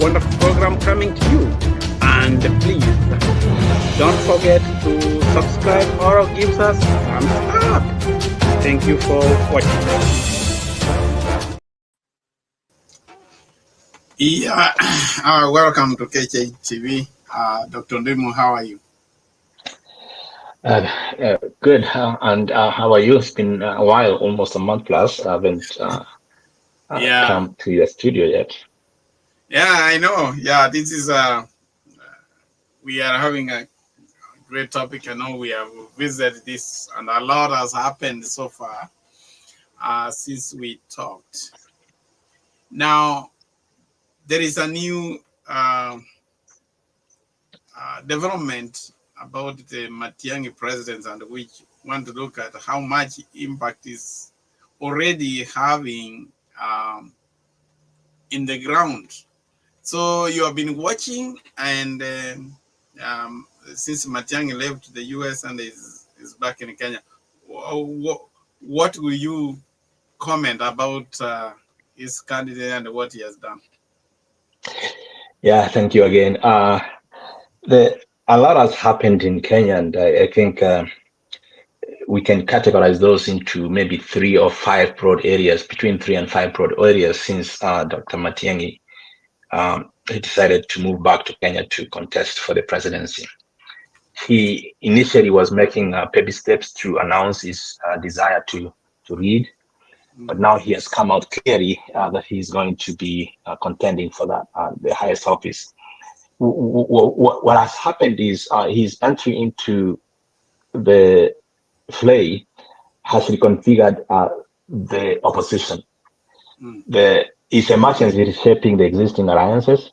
wonderful program coming to you. And please don't forget to subscribe or give us a thumbs up. Thank you for watching. Yeah, welcome to KHTV. Dr. Ndimo, how are you? Good. And how are you? It's been a while, almost a month plus. I haven't come to your studio yet. Yeah, I know. Yeah, this is we are having a great topic. I know we have visited this, and a lot has happened so far since we talked. Now, there is a new development about the Matiangi presidents, and which want to look at how much impact is already having in the ground. So you have been watching, and since Matiangi left the US and is back in Kenya, what will you comment about his candidate and what he has done? Yeah, thank you again. A lot has happened in Kenya, and I think we can categorize those into maybe 3 or 5 broad areas, between 3 and 5 broad areas, since Dr. Matiangi he decided to move back to Kenya to contest for the presidency. He initially was making baby steps to announce his desire to lead, but now he has come out clearly that he's going to be contending for that the highest office. What has happened is his entry into the fray has reconfigured the opposition. His emergence is reshaping the existing alliances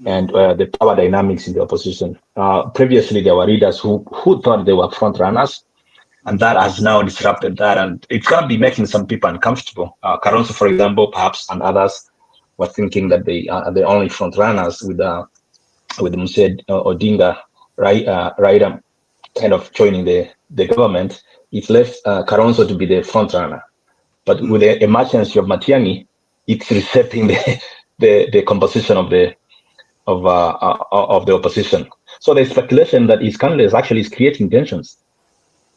and the power dynamics in the opposition. Previously, there were leaders who thought they were front runners, and that has now disrupted that, and it's going to be making some people uncomfortable. Kalonzo, for example, perhaps, and others were thinking that they are the only front runners with Muse Odinga, right, kind of joining the government. It left Kalonzo to be the front runner, but with the emergence of Matiangi, it's reshaping the composition of the opposition. So there's speculation that his candidate actually is creating tensions,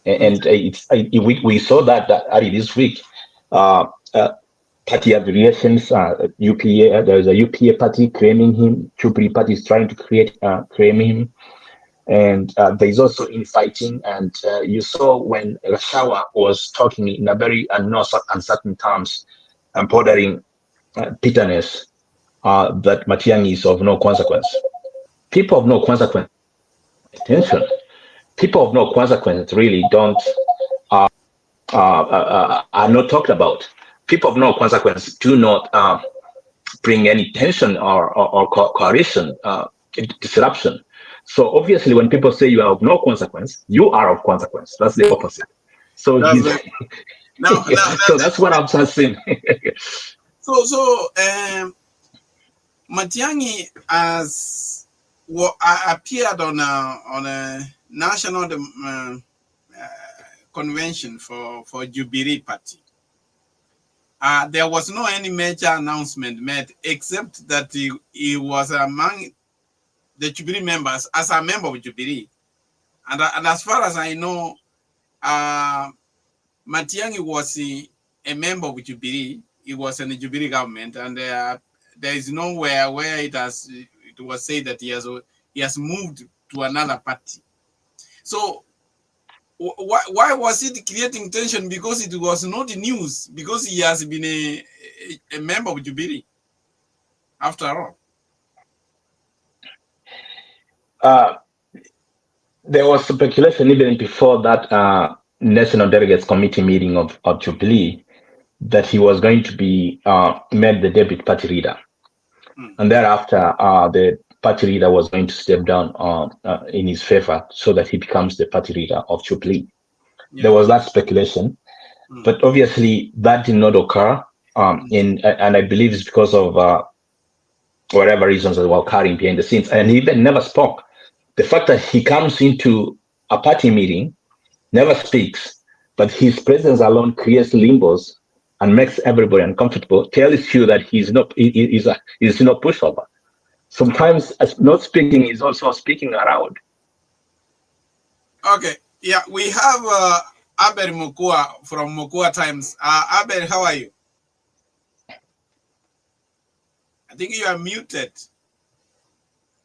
and we saw that early this week. Party affiliations, UPA. There is a UPA party claiming him. Jubilee party is trying to claim him, and there is also infighting. And you saw when Rashawa was talking in a very uncertain terms, and bordering bitterness, that Matiangi is of no consequence. People of no consequence, attention. People of no consequence really don't are not talked about. People of no consequence do not bring any tension or coalition disruption. So obviously, when people say you are of no consequence, you are of consequence. That's the opposite. So so that's what I'm saying. So Matiangi has appeared on a national convention for Jubilee party. There was no any major announcement made, except that he was among the Jubilee members as a member of Jubilee. And as far as I know, Matiangi was a member of Jubilee. He was in the Jubilee government, and there is nowhere where it was said that he has moved to another party. So why was it creating tension? Because it was not news, because he has been a member of Jubilee after all. There was speculation even before that National Delegates Committee meeting of Jubilee that he was going to be made the deputy party leader. And thereafter, the party leader was going to step down in his favor so that he becomes the party leader of Jubilee. Yeah. There was that speculation, but obviously that did not occur. And I believe it's because of whatever reasons that were occurring behind the scenes. And he even never spoke. The fact that he comes into a party meeting, never speaks, but his presence alone creates limbos and makes everybody uncomfortable, tells you that he's no pushover. sometimes not speaking is also speaking around. Okay, yeah, we have Abel Mukua from Mukua Times. Abel, how are you? I think you are muted.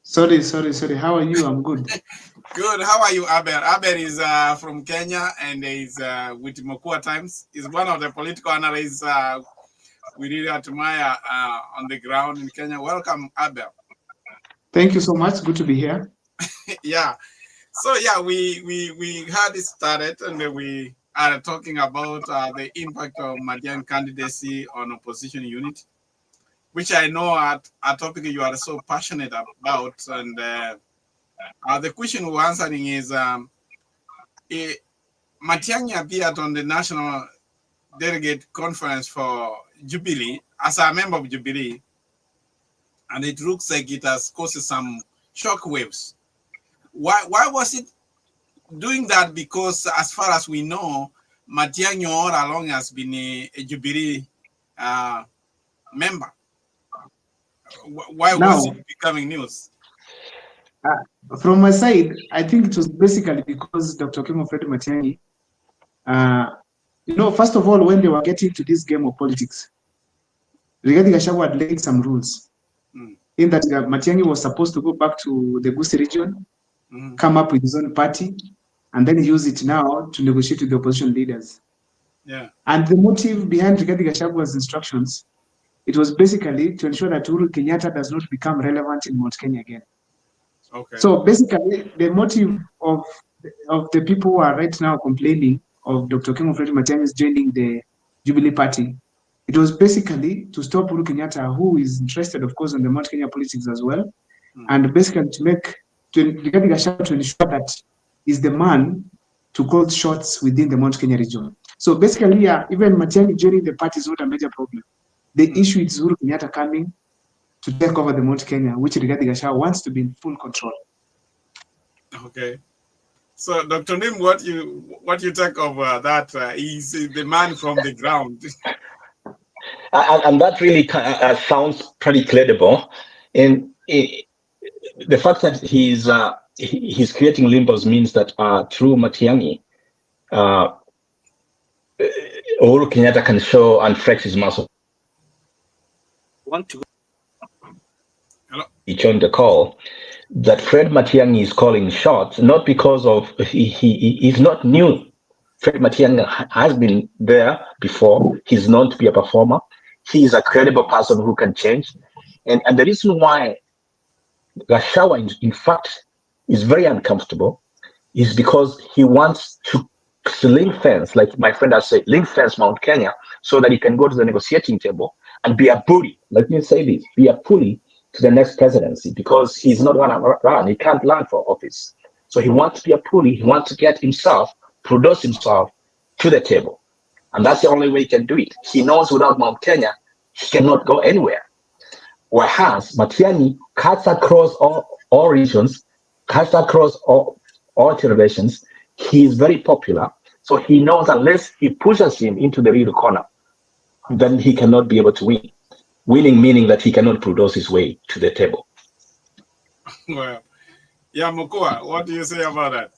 Sorry. How are you? I'm good. Good. How are you, Abel? Abel is from Kenya and is with Mukua Times. He's one of the political analysts we really admire on the ground in Kenya. Welcome, Abel. Thank you so much. Good to be here. Yeah. So yeah, we had it started and we are talking about the impact of Matiangi candidacy on opposition unit, which I know are a topic you are so passionate about. And the question we're answering is, Matiangi appeared on the National Delegate Conference for Jubilee as a member of Jubilee, and it looks like it has caused some shock waves. Why was it doing that? Because as far as we know, Matiangi all along has been a Jubilee member. Why was it becoming news? From my side, I think it was basically because Dr. Fred Matiangi, first of all, when they were getting to this game of politics, Rigathi Gachagua had laid some rules. In that Matiangi was supposed to go back to the Gusii region, come up with his own party, and then use it now to negotiate with the opposition leaders. Yeah. And the motive behind Rigathi Gachagua's instructions, it was basically to ensure that Uhuru Kenyatta does not become relevant in Mount Kenya again. Okay. So basically, the motive of the people who are right now complaining of Dr. Fred Matiangi's joining the Jubilee Party, it was basically to stop Uhuru Kenyatta, who is interested, of course, in the Mount Kenya politics as well, and basically to Rigathi Gachagua to ensure that he's the man to call shots within the Mount Kenya region. So basically, yeah, even Matiangi joining the party is not a major problem. The issue is Uhuru Kenyatta coming to take over the Mount Kenya, which Rigathi Gachagua wants to be in full control. Okay. So, Dr. Nim, what you take of that? He's the man from the ground. And that really sounds pretty credible. And the fact that he's creating limbos means that through Matiangi, Uhuru Kenyatta can show and flex his muscle. Want to? Hello? He joined the call. That Fred Matiangi is calling shots, not because of he's not new. Fred Matiangi has been there before. He's known to be a performer. He is a credible person who can change. And the reason why Gachagua, in fact, is very uncomfortable is because he wants to link fence, like my friend has said, link fence Mount Kenya so that he can go to the negotiating table and be a bully. Let me say this, be a pulley to the next presidency, because he's not going to run. He can't run for office. So he wants to be a pulley. He wants to get himself, produce himself to the table. And that's the only way he can do it. He knows without Mount Kenya, he cannot go anywhere. Whereas Matiangi cuts across all regions, cuts across all generations. He is very popular. So he knows unless he pushes him into the real corner, then he cannot be able to win. Winning meaning that he cannot produce his way to the table. Well, yeah, Mukua, what do you say about that?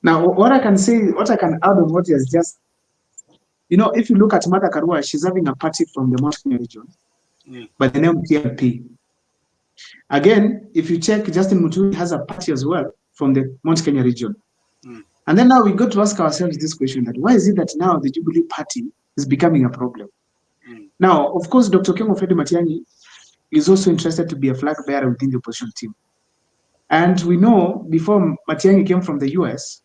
Now, what I can add on what he has just, if you look at Martha Karua, she's having a party from the Mount Kenya region by the name TLP. Again, if you check, Justin Muturi has a party as well from the Mount Kenya region. And then now we got to ask ourselves this question, that why is it that now the Jubilee Party is becoming a problem? Now, of course, Dr. Fred Matiangi is also interested to be a flag bearer within the opposition team. And we know before Matiangi came from the US,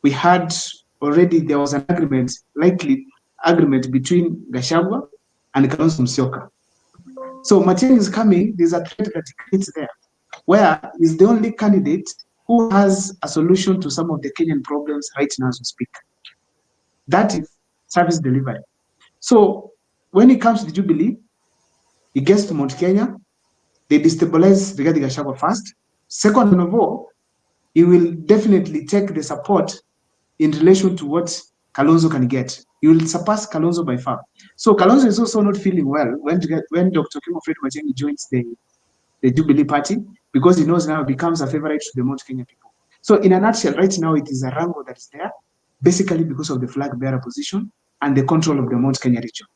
we had already, there was an agreement, likely agreement between Gachagua and Kalonzo Musyoka. So Matiangi is coming, there's a threat that creates there, where he's the only candidate who has a solution to some of the Kenyan problems right now as we speak. That is service delivery. So when he comes to the Jubilee, he gets to Mount Kenya, they destabilize Rigathi Gachagua first. Second of all, he will definitely take the support in relation to what Kalonzo can get. He will surpass Kalonzo by far. So Kalonzo is also not feeling well when Dr. Fred Matiangi joins the Jubilee Party, because he knows now it becomes a favorite to the Mount Kenya people. So in a nutshell, right now it is a wrangle that is there, basically because of the flag bearer position and the control of the Mount Kenya region.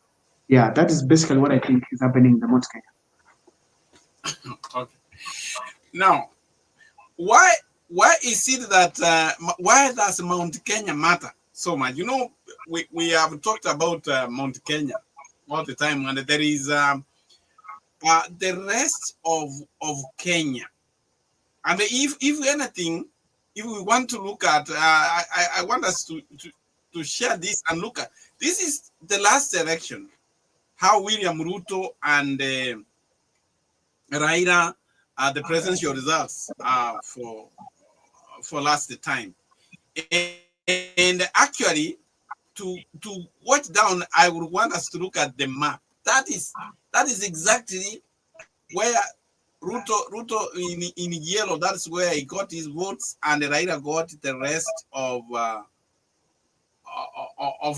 Yeah, that is basically what I think is happening in the Mount Kenya. Okay. Now, why is it that why does Mount Kenya matter so much? You know, we have talked about Mount Kenya all the time, and there is the rest of Kenya. And if anything, if we want to look at, I want us to share this and look at, this is the last election, how William Ruto and Raila, the presidential results for last time. And actually, to watch down, I would want us to look at the map. That is exactly where Ruto in yellow, that's where he got his votes, and Raila got the rest of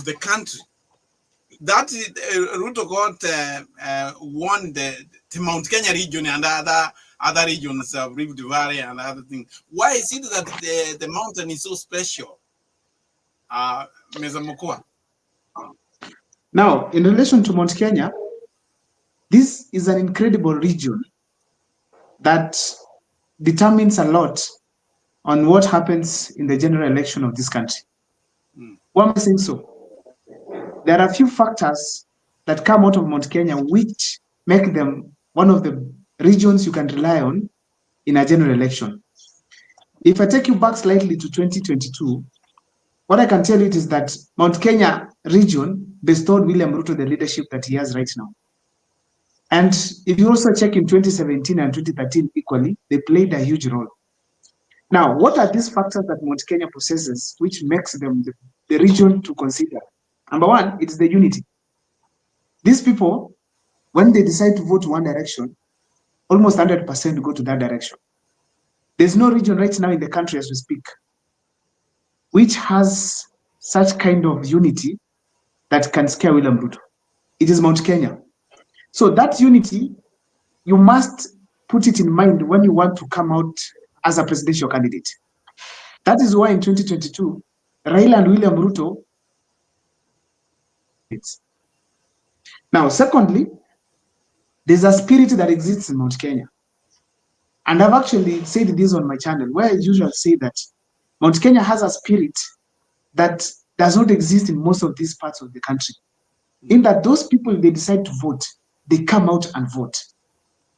the country. That Ruto got won the Mount Kenya region and other regions of Rift Valley and other things. Why is it that the mountain is so special, Mr. Mukua? Now, in relation to Mount Kenya, this is an incredible region that determines a lot on what happens in the general election of this country. Why am I saying so? There are a few factors that come out of Mount Kenya which make them one of the regions you can rely on in a general election. If I take you back slightly to 2022, what I can tell you is that Mount Kenya region bestowed William Ruto the leadership that he has right now. And if you also check in 2017 and 2013 equally, they played a huge role. Now, what are these factors that Mount Kenya possesses which makes them the region to consider? Number one, it's the unity. These people, when they decide to vote one direction, almost 100% go to that direction. There's no region right now in the country as we speak which has such kind of unity that can scare William Ruto. It is Mount Kenya. So that unity, you must put it in mind when you want to come out as a presidential candidate. That is why in 2022, Raila and William Ruto. Now, secondly, there's a spirit that exists in Mount Kenya. And I've actually said this on my channel, where I usually say that Mount Kenya has a spirit that does not exist in most of these parts of the country. In that those people, if they decide to vote, they come out and vote.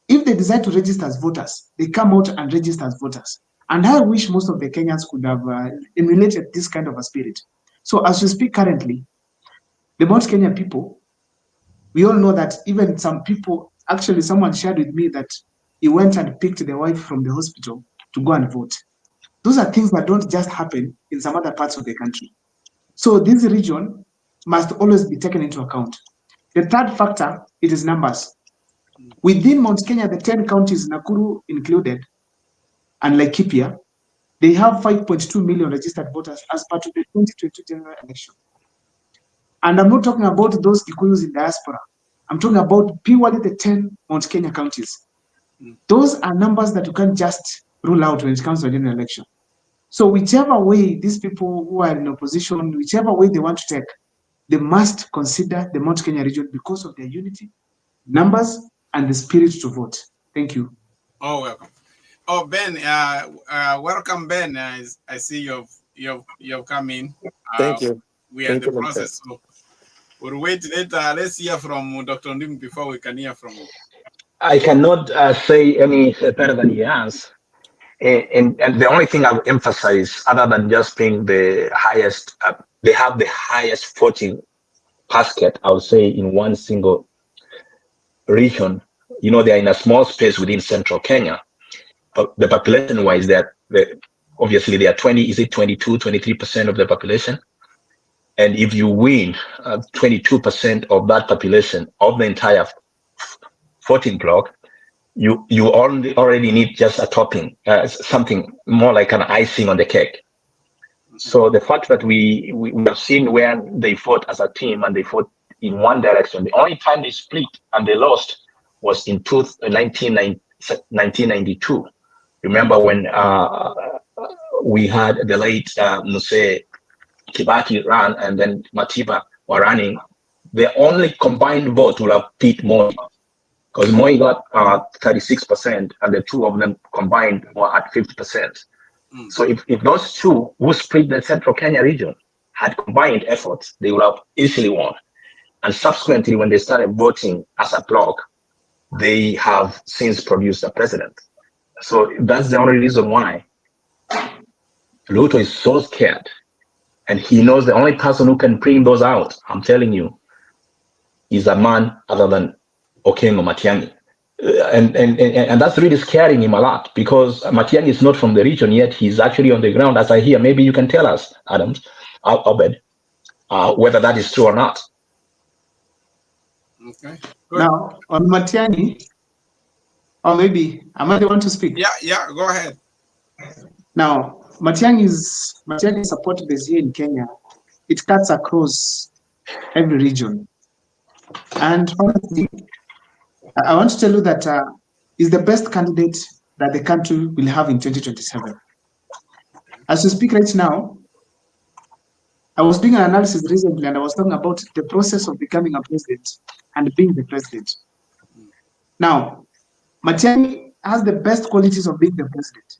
If they decide to register as voters, they come out and register as voters. And I wish most of the Kenyans could have emulated this kind of a spirit. So as we speak currently, the Mount Kenya people, we all know that even some people, actually someone shared with me that he went and picked the wife from the hospital to go and vote. Those are things that don't just happen in some other parts of the country. So this region must always be taken into account. The third factor, it is numbers. Within Mount Kenya, the 10 counties, Nakuru included, and Laikipia, they have 5.2 million registered voters as part of the 2022 general election. And I'm not talking about those Kikuyus in diaspora. I'm talking about purely the 10 Mount Kenya counties. Those are numbers that you can't just rule out when it comes to a general election. So whichever way these people who are in opposition, whichever way they want to take, they must consider the Mount Kenya region because of their unity, numbers, and the spirit to vote. Thank you. Oh, welcome. Oh, Ben, welcome, Ben. I see you've come in. Thank you. We are in the process. So we'll wait later. Let's hear from Dr. Ndim before we can hear from you. I cannot say any better than he has. And the only thing I would emphasize, other than just being the highest, they have the highest voting basket, I would say, in one single region. You know, they're in a small space within central Kenya. But the population-wise, obviously they are 23% of the population. And if you win 22% of that population of the entire voting block, you already need just a topping, something more like an icing on the cake. So the fact that we have seen where they fought as a team and they fought in one direction, the only time they split and they lost was in 1992. Remember when we had the late Muse Kibaki ran and then Matiba were running, the only combined vote would have beat Moi, because Moi got 36% and the two of them combined were at 50%. So if those two who split the central Kenya region had combined efforts, they would have easily won. And subsequently, when they started voting as a bloc, they have since produced a president. So that's the only reason why Ruto is so scared. And he knows the only person who can bring those out, I'm telling you, is a man other than Okengo Matiangi. And that's really scaring him a lot, because Matiangi is not from the region, yet he's actually on the ground, as I hear. Maybe you can tell us, Adams, Obed, whether that is true or not. Okay. Good. Now, on Matiangi, or maybe, am I the one to speak? Yeah, go ahead. Now, Matiangi's support base here in Kenya, it cuts across every region. And honestly, I want to tell you that is the best candidate that the country will have in 2027. As we speak right now, I was doing an analysis recently and I was talking about the process of becoming a president and being the president. Now, Matiangi has the best qualities of being the president.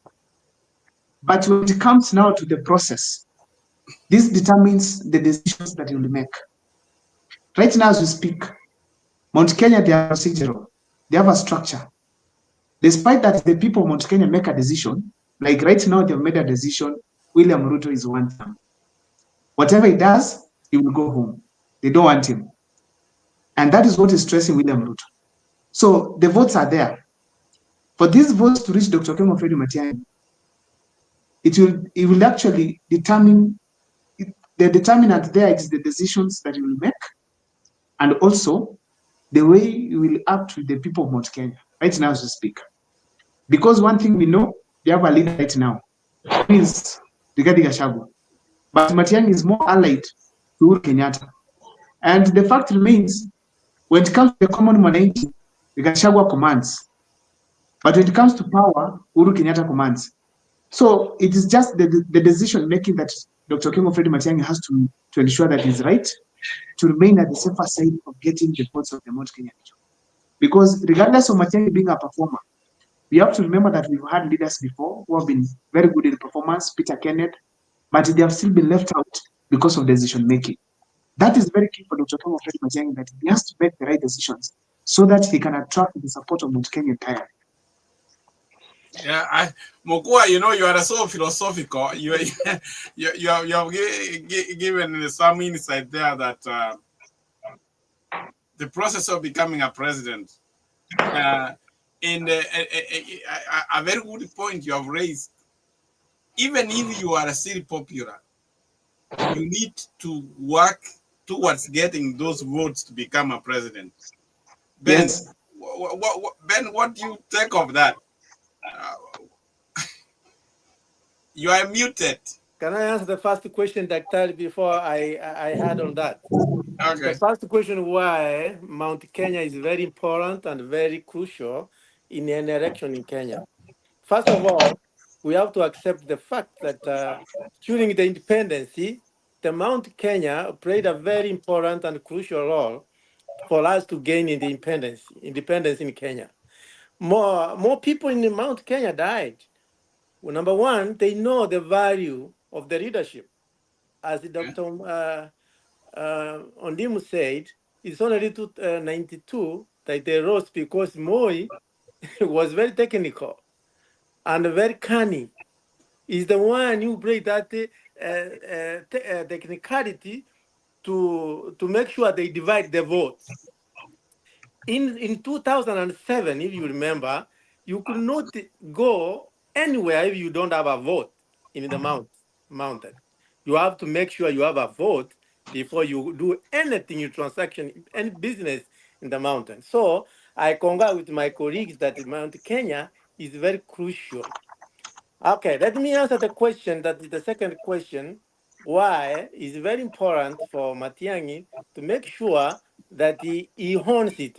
But when it comes now to the process, this determines the decisions that you will make. Right now, as we speak, Mount Kenya, they are procedural. They have a structure. Despite that, the people of Mount Kenya make a decision. Like right now, they've made a decision. William Ruto is one term. Whatever he does, he will go home. They don't want him. And that is what is stressing William Ruto. So the votes are there. For these votes to reach Dr. Kemo Freddy Matiang'i, it will actually determine, the determinant there is the decisions that you will make, and also the way you will act with the people of Mount Kenya, right now as we speak. Because one thing we know, they have a leader right now, who is Rigathi Gachagua. But Matiang'i is more allied to Uhuru Kenyatta. And the fact remains, when it comes to the common mwananchi, Gachagua commands. But when it comes to power, Uhuru Kenyatta commands. So it is just the decision making that Dr. Kemo Freddy Matiang'i has to ensure that he's right, to remain at the safer side of getting the votes of the Mount Kenya region. Because regardless of Matiang'i being a performer, we have to remember that we've had leaders before who have been very good in performance, Peter Kenneth, but they have still been left out because of decision making. That is very key for Dr. Kemo Freddy Matiang'i, that he has to make the right decisions so that he can attract the support of Mount Kenya entirely. Yeah, Mokua, you know, you are so philosophical. You have given some insight there that the process of becoming a president, in a very good point you have raised. Even if you are still popular, you need to work towards getting those votes to become a president. Ben, yes. Ben, what do you think of that? You are muted. Can I answer the first question, Dr. before I had on that? Okay. The first question, why Mount Kenya is very important and very crucial in an election in Kenya. First of all, we have to accept the fact that during the independence, the Mount Kenya played a very important and crucial role for us to gain independence in Kenya. More people in Mount Kenya died. Well, number one, they know the value of the leadership. As Dr. Ondimu said, it's only 92 that they rose because Moi was very technical and very cunning. He's the one who brought that technicality to make sure they divide the votes. In 2007, if you remember, you could not go anywhere if you don't have a vote in the mountain. You have to make sure you have a vote before you do anything, in transaction, any business in the mountain. So I concur with my colleagues that Mount Kenya is very crucial. Okay, let me answer the question, that is the second question, why it's very important for Matiang'i to make sure that he owns it.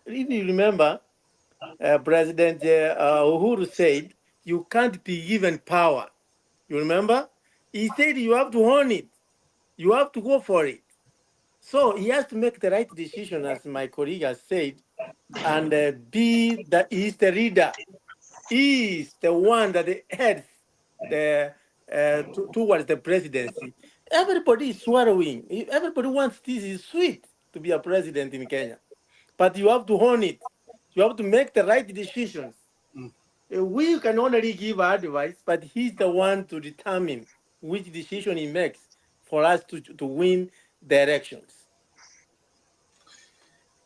If you remember, President Uhuru said, you can't be given power. You remember? He said you have to own it. You have to go for it. So he has to make the right decision, as my colleague has said, and he's the leader. He is the one that heads the towards the presidency. Everybody is swallowing. Everybody wants this is sweet to be a president in Kenya, but you have to own it. You have to make the right decisions. We can only give advice, but he's the one to determine which decision he makes for us to win the elections.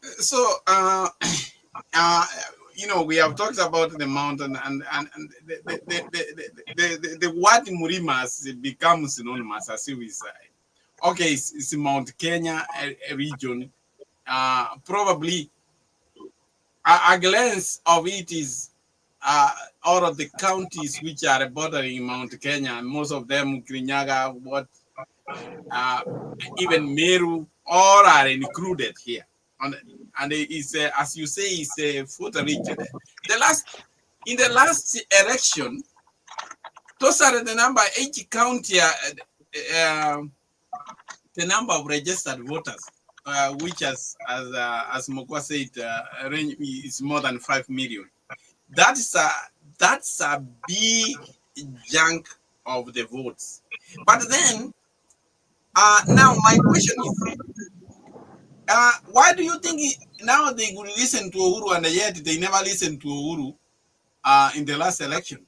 So, we have talked about the mountain, and the word Murima has become synonymous, as we say. Okay, it's Mount Kenya a region. Probably a glance of it is all of the counties which are bordering Mount Kenya, and most of them, Kirinyaga, even Meru, all are included here. And it's as you say, it's a foot region. In the last election, those are the number 80 county, the number of registered voters, which as Mokwa said, range is more than 5 million. That's a big chunk of the votes. But then, now my question is, why do you think now they will listen to Uhuru and yet they never listened to Uhuru in the last election?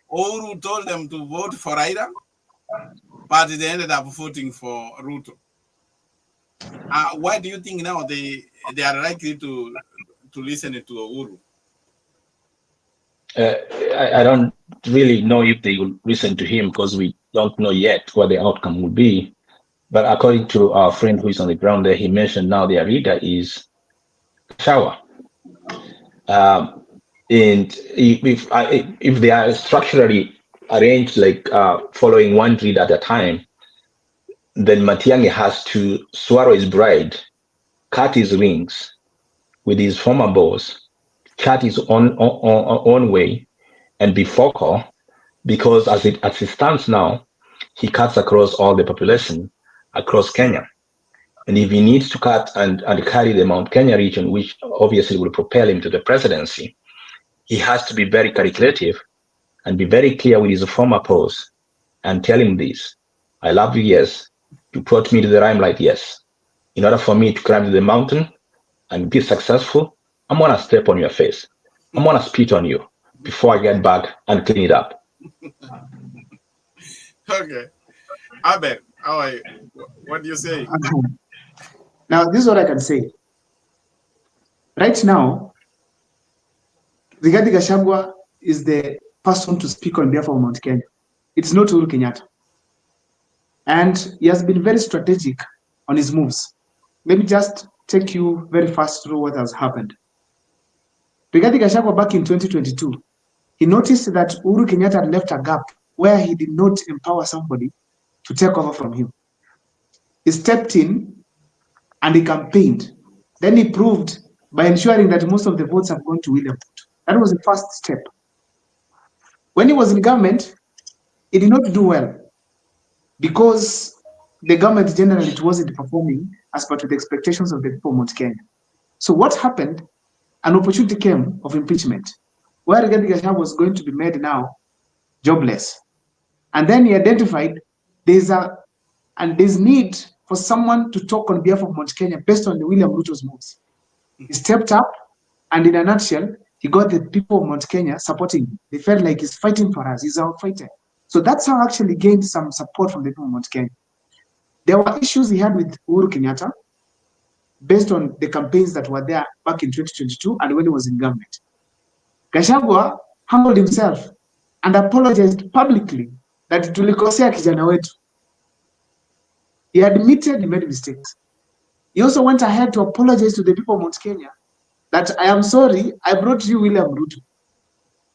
Uhuru told them to vote for Raila, but they ended up voting for Ruto. Why do you think now they are likely to listen to Uhuru? I don't really know if they will listen to him because we don't know yet what the outcome will be. But according to our friend who is on the ground there, he mentioned now their leader is Shawa. And if they are structurally arranged, like following one lead at a time, then Matiangi has to swallow his bride, cut his rings with his former boss, chart his own way, and be focal, because as it stands now, he cuts across all the population across Kenya. And if he needs to cut and carry the Mount Kenya region, which obviously will propel him to the presidency, he has to be very calculative and be very clear with his former pose and tell him this: I love you, yes. You brought me to the limelight, yes. In order for me to climb to the mountain and be successful, I'm gonna step on your face. I'm gonna spit on you before I get back and clean it up. Okay. Abel, how are you? What do you say? Now, this is what I can say. Right now, Rigathi Gachagua is the person to speak on behalf of Mount Kenya. It's not Uhuru Kenyatta. And he has been very strategic on his moves. Let me just take you very fast through what has happened. Rigathi Gachagua back in 2022, he noticed that Uhuru Kenyatta had left a gap where he did not empower somebody to take over from him. He stepped in and he campaigned. Then he proved by ensuring that most of the votes have gone to William Ruto. That was the first step. When he was in government, he did not do well because the government generally wasn't performing as per to the expectations of the people of Mount Kenya. So what happened? An opportunity came of impeachment, where Rigathi Gachagua was going to be made now jobless. And then he identified there's need for someone to talk on behalf of Mount Kenya based on the William Ruto's moves. He stepped up, and in a nutshell, he got the people of Mount Kenya supporting him. They felt like he's fighting for us, he's our fighter. So that's how I actually gained some support from the people of Mount Kenya. There were issues he had with Uhuru Kenyatta based on the campaigns that were there back in 2022 and when he was in government. Gachagua humbled himself and apologized publicly that tulikosea kijana wetu. He admitted he made mistakes. He also went ahead to apologize to the people of Mount Kenya that I am sorry, I brought you William Ruto.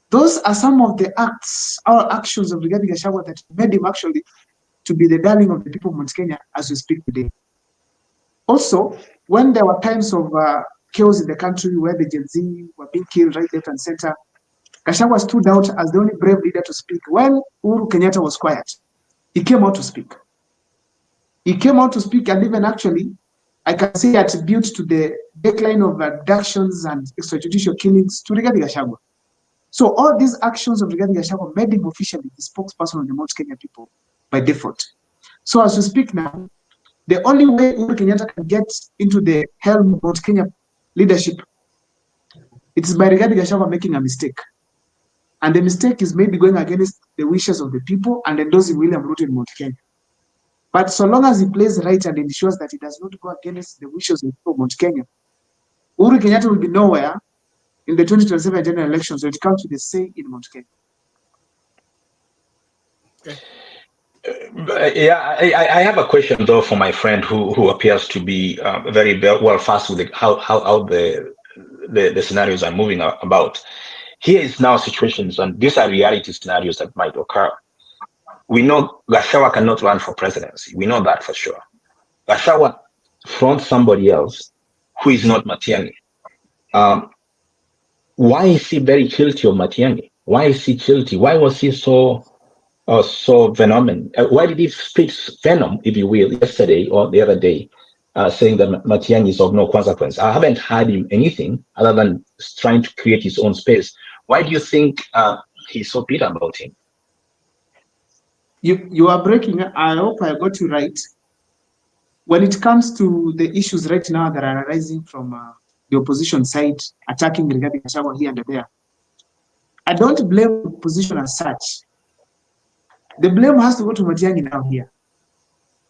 Those are some of the acts or actions of Rigathi Gachagua that made him actually to be the darling of the people of Mount Kenya as we speak today. Also, when there were times of chaos in the country where the Gen Z were being killed right, left, and center, Gachagua stood out as the only brave leader to speak. While Uhuru Kenyatta was quiet, he came out to speak. He came out to speak, and even actually, I can say attribute to the decline of abductions and extrajudicial killings to Rigathi Gachagua. So all these actions of Rigathi Gachagua made him officially the spokesperson of the Mount Kenya people by default. So as we speak now, the only way Uhuru Kenyatta can get into the helm of Mount Kenya leadership, it is by Rigathi Gachagua making a mistake. And the mistake is maybe going against the wishes of the people and endorsing William Ruto in Mount Kenya. But so long as he plays right and ensures that he does not go against the wishes of the people of Mount Kenya, Uhuru Kenyatta will be nowhere in the 2027 general elections when it comes to the say in Mount Kenya. Yeah, I have a question though for my friend who appears to be very well fast with how the scenarios are moving about. Here is now situations, and these are reality scenarios that might occur. We know Gachagua cannot run for presidency. We know that for sure. Gachagua fronts somebody else who is not Matiangi. Why is he very guilty of Matiangi? Why is he guilty? Why was he so venomous? Why did he speak venom, if you will, yesterday or the other day, saying that Matiangi is of no consequence? I haven't heard him anything other than trying to create his own space. Why do you think he's so bitter about him? You are breaking. I hope I got you right. When it comes to the issues right now that are arising from the opposition side attacking Rigathi Gachagua here and there, I don't blame the opposition as such. The blame has to go to Matiangi now here.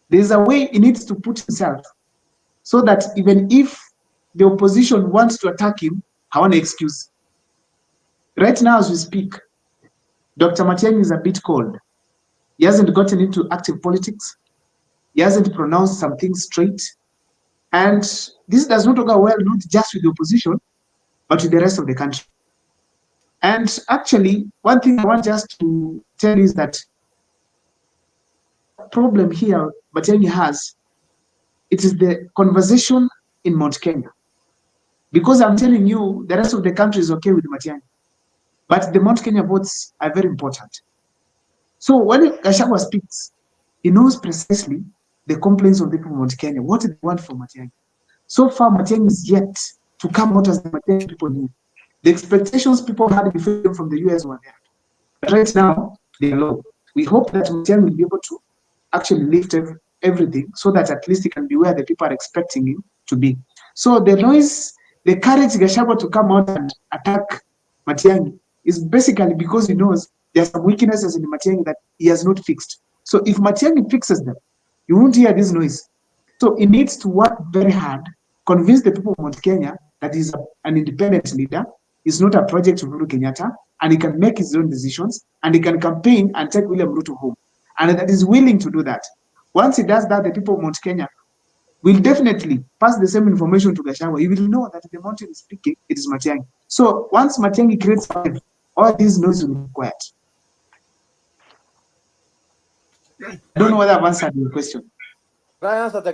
There's a way he needs to put himself so that even if the opposition wants to attack him, I want an excuse. Right now as we speak, Dr. Matiangi is a bit cold. He hasn't gotten into active politics. He hasn't pronounced some things straight. And this does not go well, not just with the opposition, but with the rest of the country. And actually, one thing I want just to tell you is that the problem here Matiangi has, it is the conversation in Mount Kenya. Because I'm telling you, the rest of the country is okay with Matiangi. But the Mount Kenya votes are very important. So when Gachagua speaks, he knows precisely the complaints of the people of Mount Kenya, what they want from Matiangi. So far, Matiangi is yet to come out as the Matiangi people need. The expectations people had before from the US were there. But right now, they are low. We hope that Matiangi will be able to actually lift everything so that at least he can be where the people are expecting him to be. So the noise, the courage Gachagua to come out and attack Matiangi is basically because he knows there are some weaknesses in Matiangi that he has not fixed. So if Matiangi fixes them, you won't hear this noise. So he needs to work very hard, convince the people of Mount Kenya that he's an independent leader, he's not a project of Uhuru Kenyatta, and he can make his own decisions, and he can campaign and take William Ruto home. And that he's willing to do that. Once he does that, the people of Mount Kenya will definitely pass the same information to Gachagua. He will know that the mountain is speaking, it is Matiangi. So once Matiangi creates five, all these noise will be quiet. I don't know whether I've answered your question. I answer the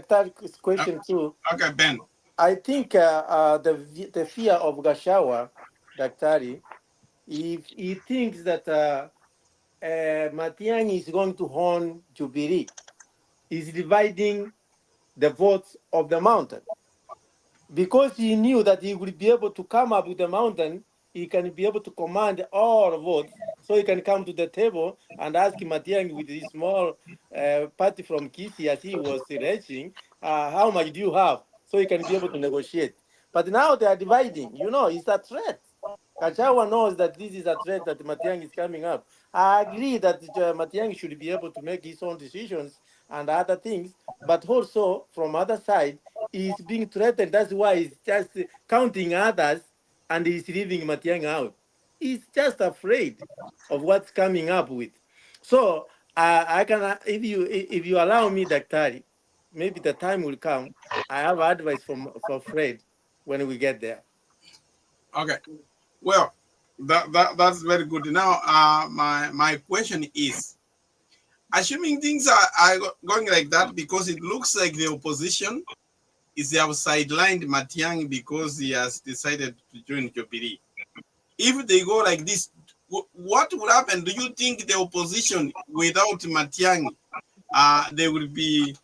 question too. Okay, Ben. I think the fear of Gachagua, Daktari, if he thinks that Matiangi is going to horn Jubilee, he's dividing the votes of the mountain. Because he knew that he would be able to come up with the mountain, he can be able to command all votes, so he can come to the table and ask Matiangi with his small party from Kisii as he was reaching, how much do you have? So he can be able to negotiate. But now they are dividing. You know, it's a threat. Gachagua knows that this is a threat that Matiangi is coming up. I agree that Matiangi should be able to make his own decisions and other things, but also from other side, he's being threatened. That's why he's just counting others and he's leaving Matiangi out. He's just afraid of what's coming up with. So I can, if you allow me, Daktari, maybe the time will come. I have advice for Fred when we get there. Okay. Well, that's very good. Now, my question is, assuming things are going like that, because it looks like the opposition is they have sidelined Matiangi because he has decided to join Jubilee. If they go like this, what will happen? Do you think the opposition without Matiangi, they will win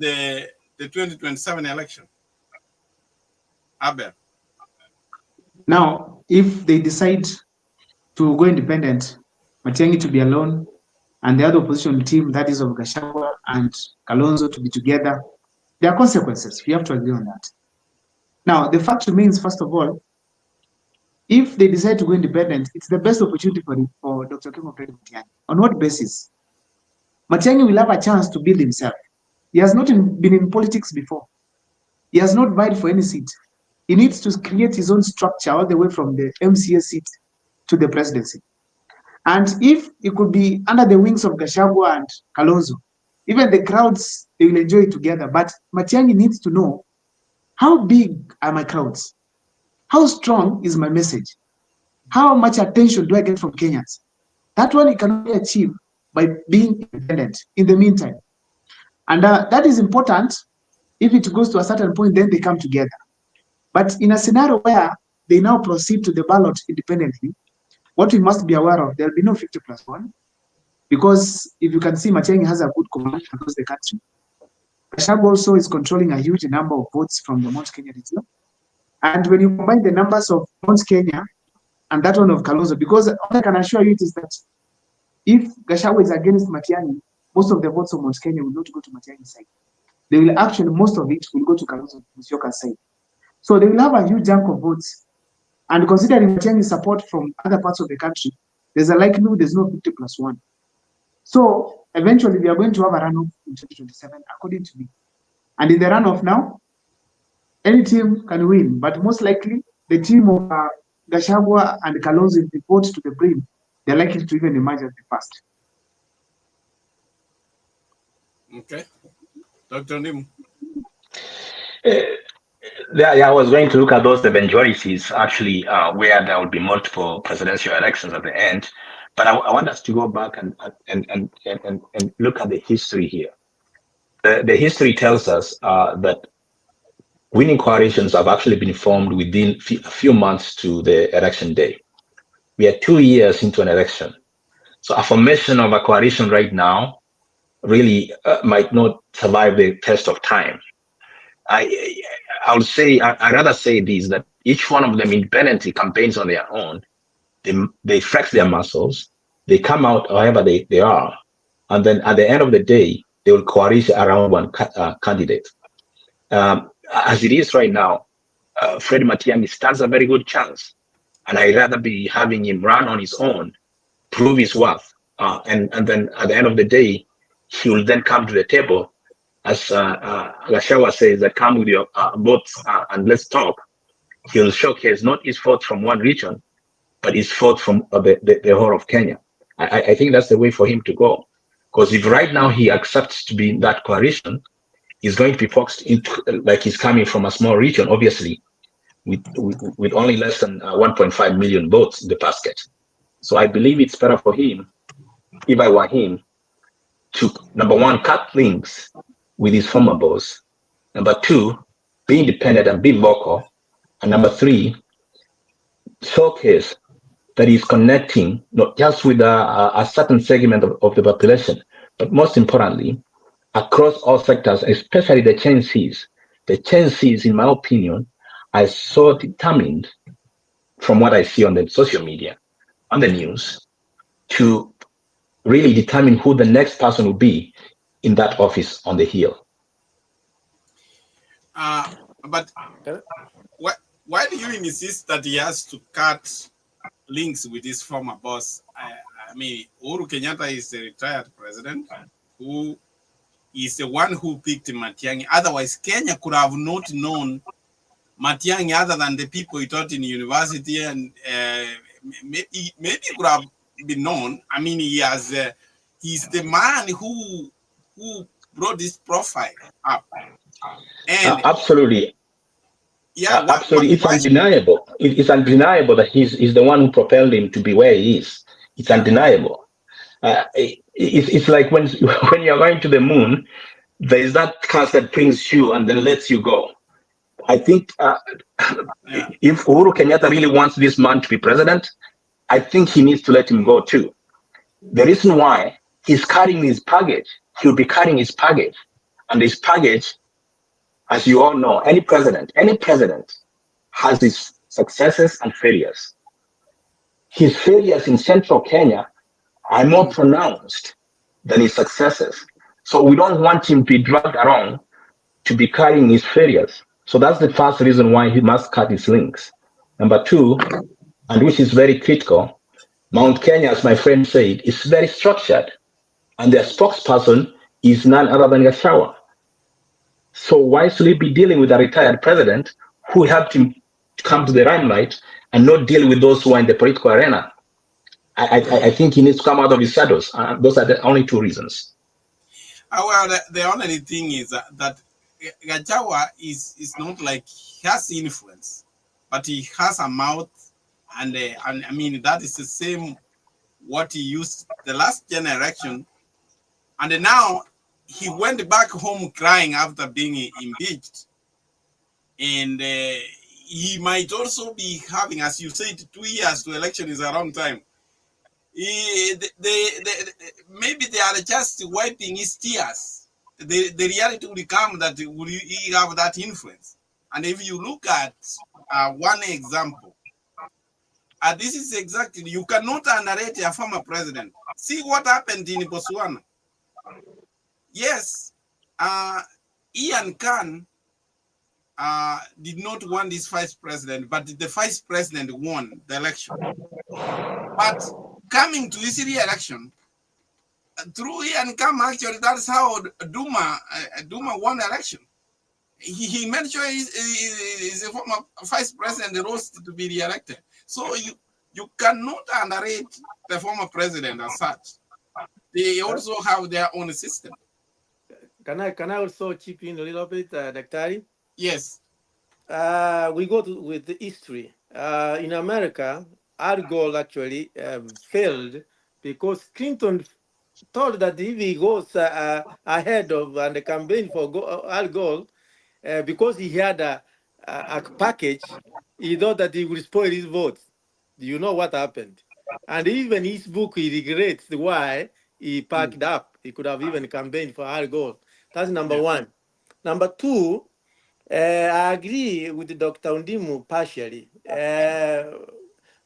the 2027 election? Abel. Now, if they decide to go independent, Matiangi to be alone, and the other opposition team, that is of Gachagua and Kalonzo, to be together, there are consequences. We have to agree on that. Now, the fact remains, first of all, if they decide to go independent, it's the best opportunity for Dr. King of Matiangi. On what basis? Matiangi will have a chance to build himself. He has not been in politics before. He has not vied for any seat. He needs to create his own structure all the way from the MCA seat to the presidency. And if it could be under the wings of Gachagua and Kalonzo, even the crowds, they will enjoy it together. But Matiangi needs to know, how big are my crowds? How strong is my message? How much attention do I get from Kenyans? That one he can only achieve by being independent in the meantime. And that is important. If it goes to a certain point, then they come together. But in a scenario where they now proceed to the ballot independently, what we must be aware of, there will be no 50+1, because if you can see, Matiangi has a good command across the country. Gachagua also is controlling a huge number of votes from the Mount Kenya region. And when you combine the numbers of Mount Kenya and that one of Kalonzo, because all I can assure you is that if Gachagua is against Matiangi, most of the votes of Mount Kenya will not go to Matiangi's side. They will actually, most of it will go to Kalonzo Musyoka's side. So they will have a huge chunk of votes. And considering Matiangi's support from other parts of the country, there's a likelihood there's no 50+1. So eventually we are going to have a runoff in 2027, according to me. And in the runoff now, any team can win, but most likely the team of Gachagua and Kalonzo, if they vote to the brim, they're likely to even emerge as the first. Okay. Dr. Nim. I was going to look at those eventualities, actually, where there will be multiple presidential elections at the end. But I want us to go back and look at the history here. The history tells us that winning coalitions have actually been formed within a few months to the election day. We are 2 years into an election. So a formation of a coalition right now really might not survive the test of time. I'd rather say this, that each one of them independently campaigns on their own. They flex their muscles. They come out however they are. And then at the end of the day, they will coalesce around one candidate. As it is right now, Fred Matiangi stands a very good chance. And I'd rather be having him run on his own, prove his worth. And then at the end of the day, he will then come to the table, as Gachagua says, that come with your votes and let's talk. He'll showcase not his vote from one region, but his vote from the whole of Kenya. I think that's the way for him to go. Because if right now he accepts to be in that coalition, he's going to be focused into, like he's coming from a small region, obviously, with only less than 1.5 million votes in the basket. So I believe it's better for him, if I were him, to, number one, cut links with his former boss. Number two, be independent and be vocal. And number three, showcase that he's connecting not just with a certain segment of the population, but most importantly, across all sectors, especially the Gen Zs. The Gen Zs, in my opinion, are so determined, from what I see on the social media, on the news, to really determine who the next person will be in that office on the hill. But why do you insist that he has to cut links with his former boss? I mean, Uhuru Kenyatta is the retired president who is the one who picked Matiangi. Otherwise, Kenya could have not known Matiangi other than the people he taught in university, and maybe could have been known. I mean, he's the man who brought this profile up. And absolutely. Yeah, absolutely. It's undeniable. It's undeniable that he's the one who propelled him to be where he is. It's undeniable. It's like when you're going to the moon, there is that caste that brings you and then lets you go. I think if Uhuru Kenyatta really wants this man to be president, I think he needs to let him go too. The reason why he's carrying his package, he'll be carrying his package. And his package, as you all know, any president has his successes and failures. His failures in central Kenya are more pronounced than his successes. So we don't want him to be dragged around to be carrying his failures. So that's the first reason why he must cut his links. Number two, and which is very critical, Mount Kenya, as my friend said, is very structured. And their spokesperson is none other than Gachagua. So why should he be dealing with a retired president who helped him come to the limelight and not deal with those who are in the political arena? I think he needs to come out of his shadows. Those are the only two reasons. Well, the only thing is that Gachagua is not like he has influence, but he has a mouth, and I mean that is the same what he used the last generation, and now he went back home crying after being impeached, and he might also be having, as you said, 2 years to election is a long time. Maybe they are just wiping his tears. The reality will come that will he have that influence. And if you look at one example, this is exactly, you cannot underrate a former president. See what happened in Botswana. Yes, Ian Khan did not want this vice president, but the vice president won the election. But coming to this re-election, through Ian Khan, actually, that's how Duma won the election. He made sure he's a former vice president rose to be re-elected. So you cannot underrate the former president as such. They also have their own system. Can I also chip in a little bit, Daktari? Yes. We go with the history. In America, Al Gore actually failed because Clinton told that if he goes ahead of the campaign for Al Gore, because he had a package, he thought that he would spoil his votes. Do you know what happened? And even his book, he regrets why he packed up. He could have even campaigned for Al Gore. That's number one. Number two, I agree with Dr. Undimu partially.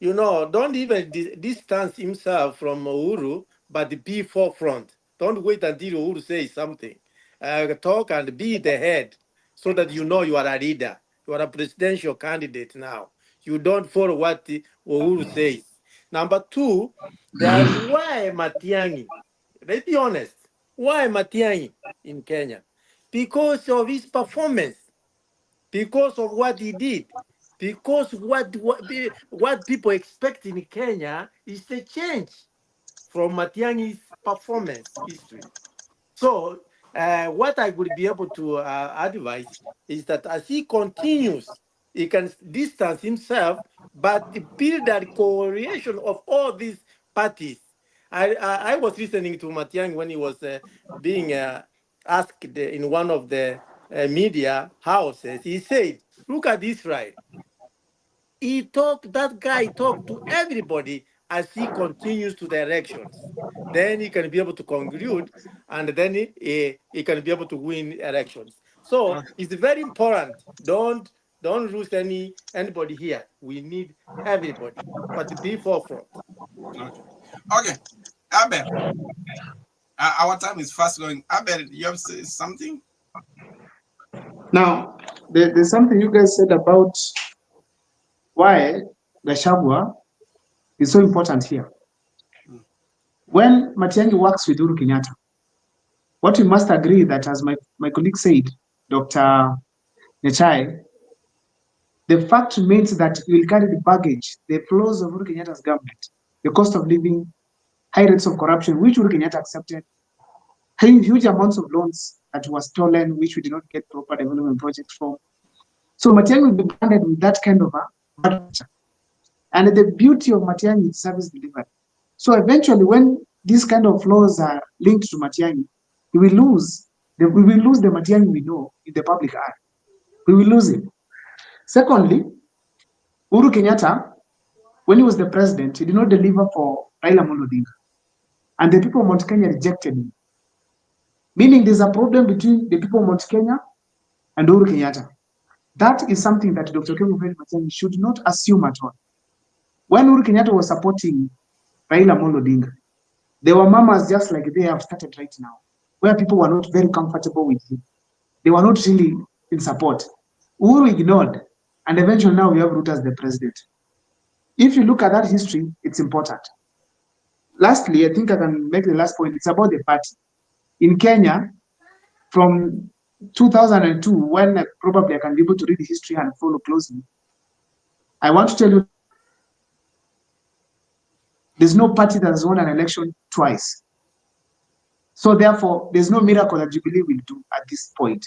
Don't even distance himself from Uhuru, but be forefront. Don't wait until Uhuru says something. Talk and be the head so that you know you are a leader. You are a presidential candidate now. You don't follow what Uhuru says. Number two, why Matiangi? Let's be honest. Why Matiangi in Kenya? Because of his performance, because of what he did, because what people expect in Kenya is the change from Matiangi's performance history. So what I would be able to advise is that as he continues, he can distance himself, but build a correlation of all these parties. I was listening to Matiangi when he was being asked in one of the media houses. He said, look at Israel. That guy talked to everybody as he continues to the elections. Then he can be able to conclude, and then he can be able to win elections. So it's very important. Don't lose anybody here. We need everybody, but be forefront. Okay. Abel, our time is fast going. Abel, you have to say something? Now, there's something you guys said about why Gachagua is so important here. When Matiangi works with Uhuru Kenyatta, what we must agree that, as my colleague said, Dr. Nechai, the fact remains that we will carry the baggage, the flaws of Uhuru Kenyatta's government, the cost of living, high rates of corruption, which Uhuru Kenyatta accepted, huge amounts of loans that were stolen, which we did not get proper development projects from. So Matiangi will be branded with that kind of a bad picture. And the beauty of Matiangi is service delivery. So eventually, when these kind of flaws are linked to Matiangi, he will lose We will lose the Matiangi we know in the public eye. We will lose him. Secondly, Uhuru Kenyatta, when he was the president, he did not deliver for Raila Amolo Odinga. And the people of Mount Kenya rejected him. Meaning there's a problem between the people of Mount Kenya and Uhuru Kenyatta. That is something that Dr. Kemu Matiangi should not assume at all. When Uhuru Kenyatta was supporting Raila Amolo Odinga, there were mamas just like they have started right now, where people were not very comfortable with him. They were not really in support. Uhuru ignored, and eventually now we have Ruto as the president. If you look at that history, it's important. Lastly, I think I can make the last point. It's about the party. In Kenya, from 2002, when probably I can be able to read the history and follow closely, I want to tell you there's no party that has won an election twice. So therefore, there's no miracle that Jubilee will do at this point.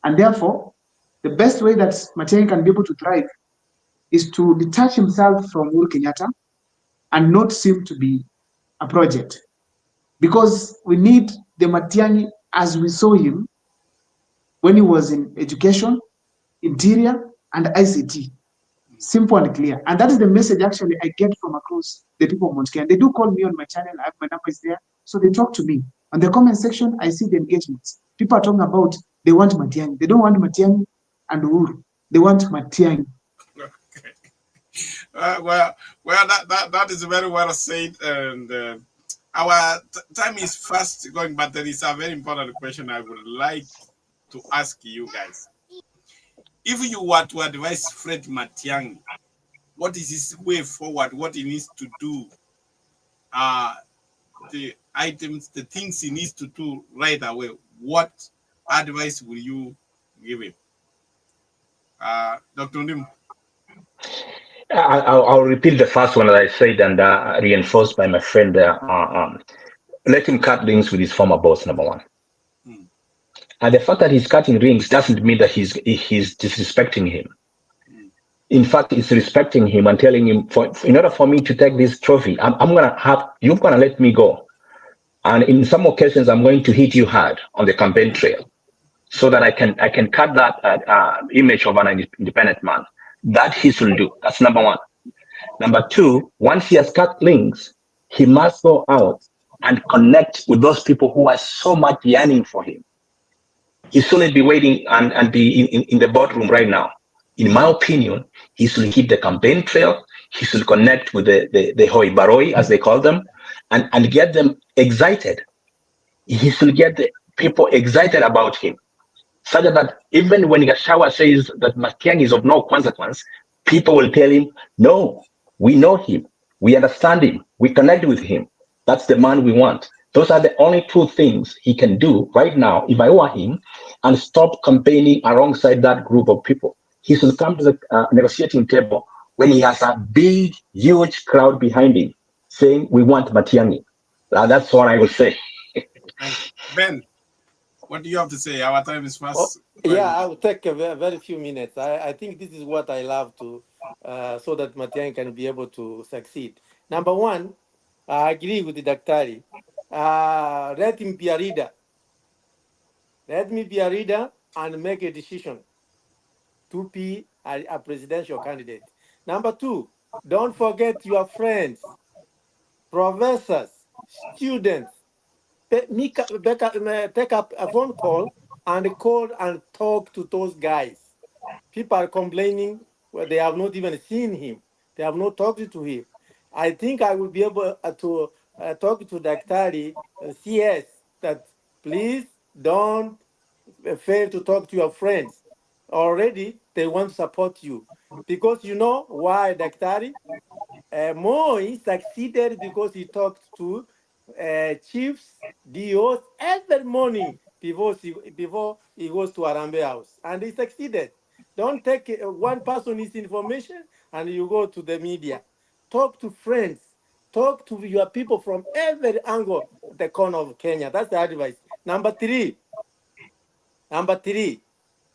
And therefore, the best way that Matiangi can be able to thrive is to detach himself from Uhuru Kenyatta and not seem to be a project. Because we need the Matiangi as we saw him when he was in education, interior, and ICT. Simple and clear. And that is the message actually I get from across the people of Mount Kenya. They do call me on my channel. I have my numbers there. So they talk to me. On the comment section, I see the engagements. People are talking about they want Matiangi. They don't want Matiangi and Uhuru. They want Matiangi. Okay. That is very well said. And our time is fast going, but there is a very important question I would like to ask you guys. If you were to advise Fred Matiangi, what is his way forward? What he needs to do? The items, the things he needs to do right away. What advice will you give him? Dr. Ndim? I'll repeat the first one that I said and reinforced by my friend there. Let him cut rings with his former boss, number one. And the fact that he's cutting rings doesn't mean that he's disrespecting him. In fact, it's respecting him and telling him, in order for me to take this trophy, you're gonna let me go. And in some occasions, I'm going to hit you hard on the campaign trail so that I can cut that image of an independent man. That he should do. That's number one. Number two, once he has cut links, he must go out and connect with those people who are so much yearning for him. He shouldn't be waiting and be in the boardroom right now. In my opinion, he should hit the campaign trail. He should connect with the hoi baroi, as they call them, and get them excited. He should get the people excited about him, such that even when Gashawa says that Matiangi is of no consequence, people will tell him, no, we know him, we understand him, we connect with him. That's the man we want. Those are the only two things he can do right now, if I were him, and stop campaigning alongside that group of people. He should come to the negotiating table when he has a big, huge crowd behind him saying, we want Matiangi. That's what I would say. Ben, what do you have to say? Our time is fast. Yeah, I will take a very few minutes. I think this is what I love to, so that Matiangi can be able to succeed. Number one, I agree with the Daktari. Let him be a leader. Let me be a leader and make a decision to be a presidential candidate. Number two, don't forget your friends, professors, students. Take up a phone call and call and talk to those guys. People are complaining where they have not even seen him. They have not talked to him. I think I will be able to talk to Daktari CS that please don't fail to talk to your friends. Already they want to support you. Because you know why, Daktari? Moi succeeded because he talked to chiefs, DOs every morning before he goes to Arambe House. And he succeeded. Don't take one person's information and you go to the media. Talk to friends. Talk to your people from every angle of the corner of Kenya. That's the advice. Number three,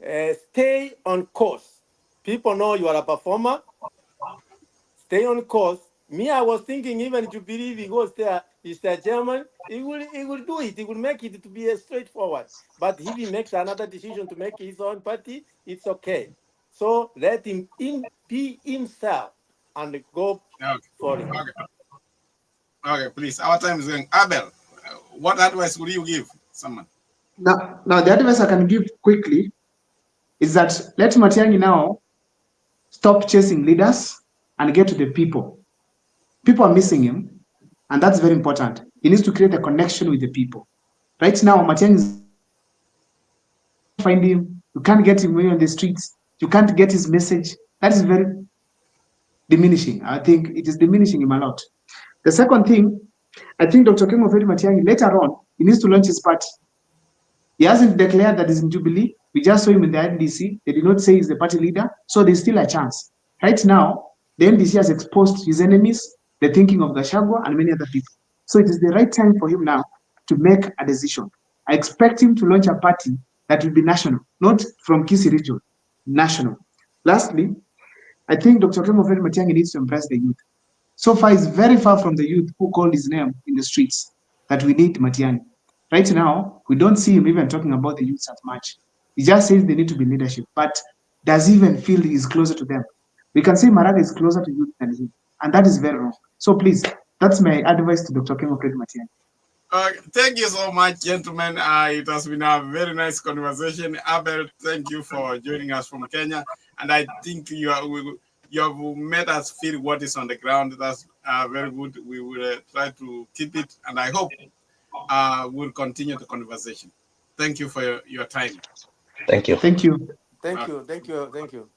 stay on course. People know you are a performer. Stay on course Me, I was thinking even Jubilee, if he goes there, he's the chairman, he will do it. He will make it to be a straightforward. But if he makes another decision to make his own party, it's okay. So let him be himself and go Okay. for it. Okay. Okay, please. Our time is going. Abel, what advice would you give someone? Now, the advice I can give quickly is that let Matiangi now stop chasing leaders and get to the people. People are missing him, and that's very important. He needs to create a connection with the people. Right now, Matiangi is find him. You can't get him on the streets. You can't get his message. That is very diminishing. I think it is diminishing him a lot. The second thing, I think Dr. Kemofedi Matiangi, later on, he needs to launch his party. He hasn't declared that he's in Jubilee. We just saw him in the NDC. They did not say he's the party leader, so there's still a chance. Right now, the NDC has exposed his enemies, the thinking of Gachagua and many other people. So it is the right time for him now to make a decision. I expect him to launch a party that will be national, not from Kisii region, national. Lastly, I think Dr. Kemofedi Matiangi needs to embrace the youth. So far, he's very far from the youth who called his name in the streets that we need Matiangi. Right now, we don't see him even talking about the youth as much. He just says they need to be leadership, but does he even feel he's closer to them? We can say Maraga is closer to youth than him, and that is very wrong. So please, that's my advice to Dr. Kemofedi Matiangi. Thank you so much, gentlemen. It has been a very nice conversation. Abel, thank you for joining us from Kenya. And I think you have made us feel what is on the ground. That's very good. We will try to keep it. And I hope we'll continue the conversation. Thank you for your time. Thank you. Thank you. Thank you.